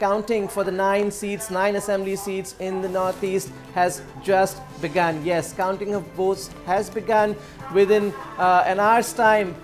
counting for the 9 assembly seats in the Northeast has just begun. Yes, counting of votes has begun. Within an hour's time,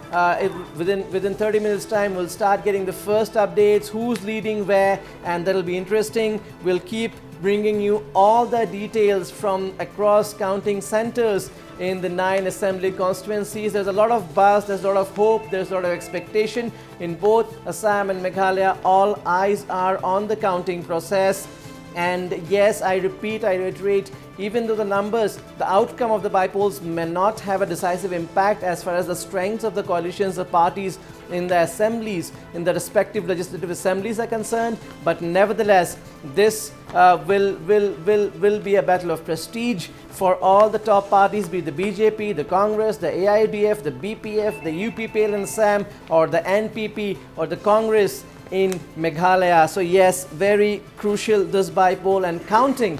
within 30 minutes time, we'll start getting the first updates, who's leading where, and that'll be interesting. We'll keep bringing you all the details from across counting centers in the 9 assembly constituencies. There's a lot of buzz, there's a lot of hope, there's a lot of expectation in both Assam and Meghalaya. All eyes are on the counting process. And yes, I repeat, I reiterate, even though the numbers, the outcome of the by-polls may not have a decisive impact as far as the strengths of the coalitions, the parties in the assemblies, in the respective legislative assemblies are concerned, but nevertheless, this will be a battle of prestige for all the top parties, be it the BJP, the Congress, the AIDF, the BPF, the UPPL in Assam, or the NPP, or the Congress in Meghalaya. So yes, very crucial this by-poll, and counting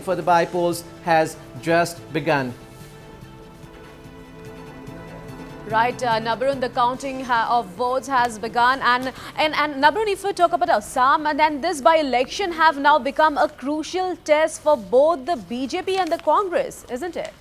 for the by-polls has just begun. Right, Nabarun, the counting of votes has begun, and Nabarun, if we talk about Assam, and then this by-election have now become a crucial test for both the BJP and the Congress, isn't it?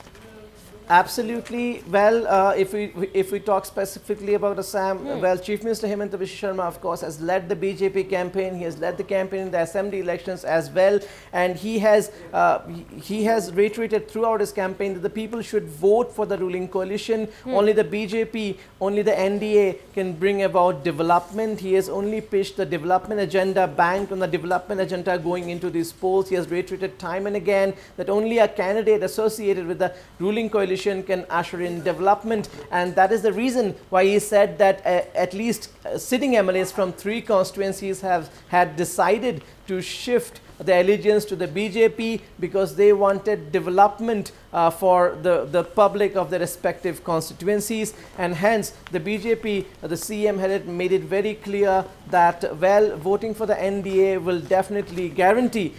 Absolutely. Well, if we talk specifically about Assam, well, Chief Minister Hemant Biswa Sharma, of course, has led the BJP campaign. He has led the campaign in the assembly elections as well, and he has reiterated throughout his campaign that the people should vote for the ruling coalition. Only the BJP, only the NDA can bring about development. He has only pitched the development agenda, banked on the development agenda going into these polls. He has reiterated time and again that only a candidate associated with the ruling coalition can usher in development, and that is the reason why he said that at least sitting MLAs from 3 constituencies had decided to shift the allegiance to the BJP because they wanted development for the public of their respective constituencies, and hence the BJP, the CM had made it very clear that, well, voting for the NDA will definitely guarantee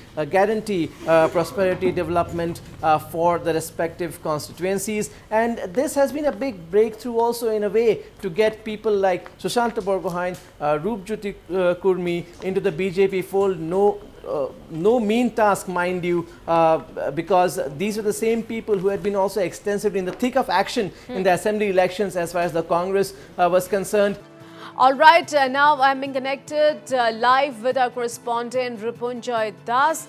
prosperity development for the respective constituencies. And this has been a big breakthrough also in a way to get people like Sushanta Borgohain, Roopjyoti Kurmi into the BJP fold. No mean task, mind you, because these are the same people who had been also extensively in the thick of action in the assembly elections as far as the Congress was concerned. All right, now I'm being connected live with our correspondent Ripunjoy Das.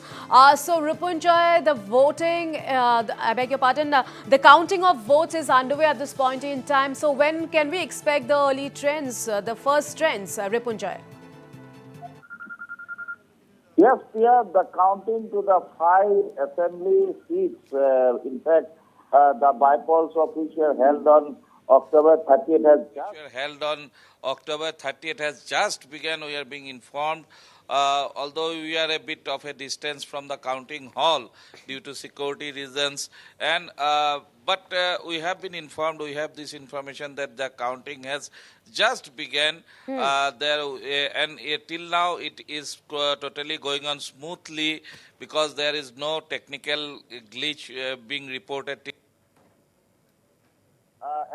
So Ripunjoy, the voting, I beg your pardon, the counting of votes is underway at this point in time. So when can we expect the early trends, the first trends, Ripunjoy? Yes, Priya, the counting to the 5 assembly seats, in fact, the by-polls of which were held on October 30th has just begun. We are being informed, although we are a bit of a distance from the counting hall due to security reasons, and but we have been informed, we have this information that the counting has just begun and till now it is totally going on smoothly because there is no technical glitch being reported.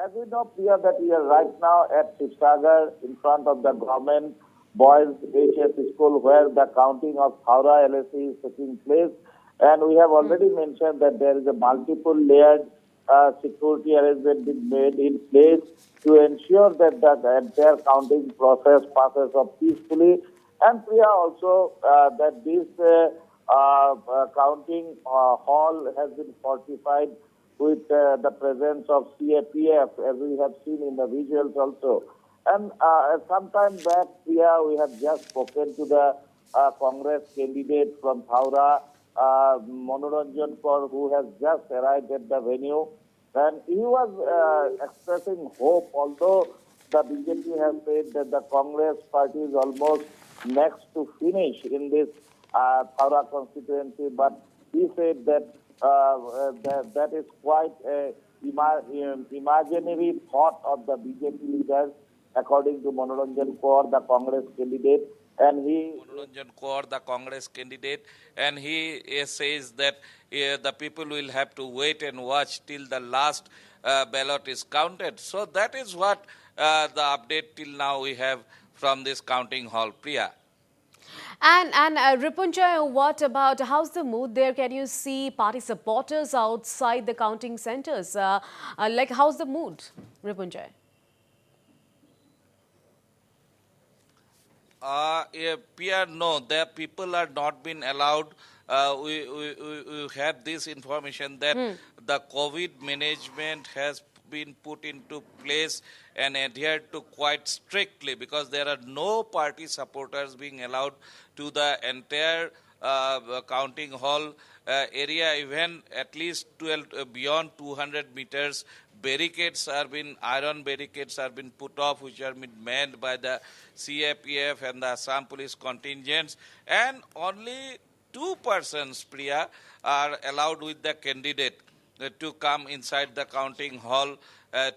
As we know, Priya, that we are right now at Shivsagar in front of the government boys HS school where the counting of Howrah LSC is taking place, and we have already mentioned that there is a multiple layered security arrangement being made in place to ensure that the entire counting process passes off peacefully. And Priya, also that this counting hall has been fortified with the presence of CAPF, as we have seen in the visuals also. And some time back, Priya, we have just spoken to the Congress candidate from Howrah, Manoranjan Kaur, who has just arrived at the venue. And he was expressing hope, although the BJP has said that the Congress party is almost next to finish in this Howrah constituency. But he said that that is quite an imaginary thought of the BJP leaders, according to Manoranjan Kaur, the Congress candidate. And he says that the people will have to wait and watch till the last ballot is counted. So that is what the update till now we have from this counting hall. Priya. And Ripunjay, what about how's the mood there? Can you see party supporters outside the counting centers? Like how's the mood, Ripunjay? Yeah, Pierre, no, the people are not been allowed. We have this information that the COVID management has been put into place and adhered to quite strictly, because there are no party supporters being allowed to the entire counting hall area, even at least 12, beyond 200 meters. Barricades are been iron barricades are been put off, which are been manned by the CAPF and the Assam police contingents, and only two persons, Priya, are allowed with the candidate to come inside the counting hall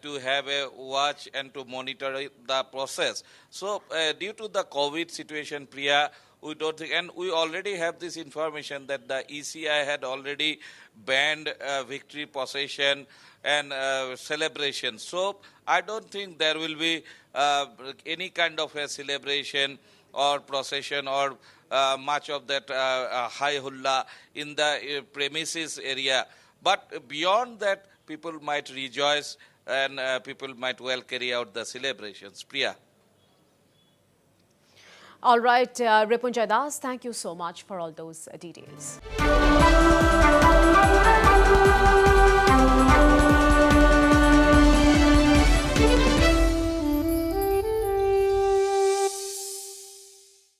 to have a watch and to monitor the process. So, due to the COVID situation, Priya, we don't think, and we already have this information that the ECI had already banned victory procession and celebration. So, I don't think there will be any kind of a celebration or procession or much of that high hulla in the premises area. But beyond that, people might rejoice and people might well carry out the celebrations. Priya. All right, Ripunjay Das, thank you so much for all those details.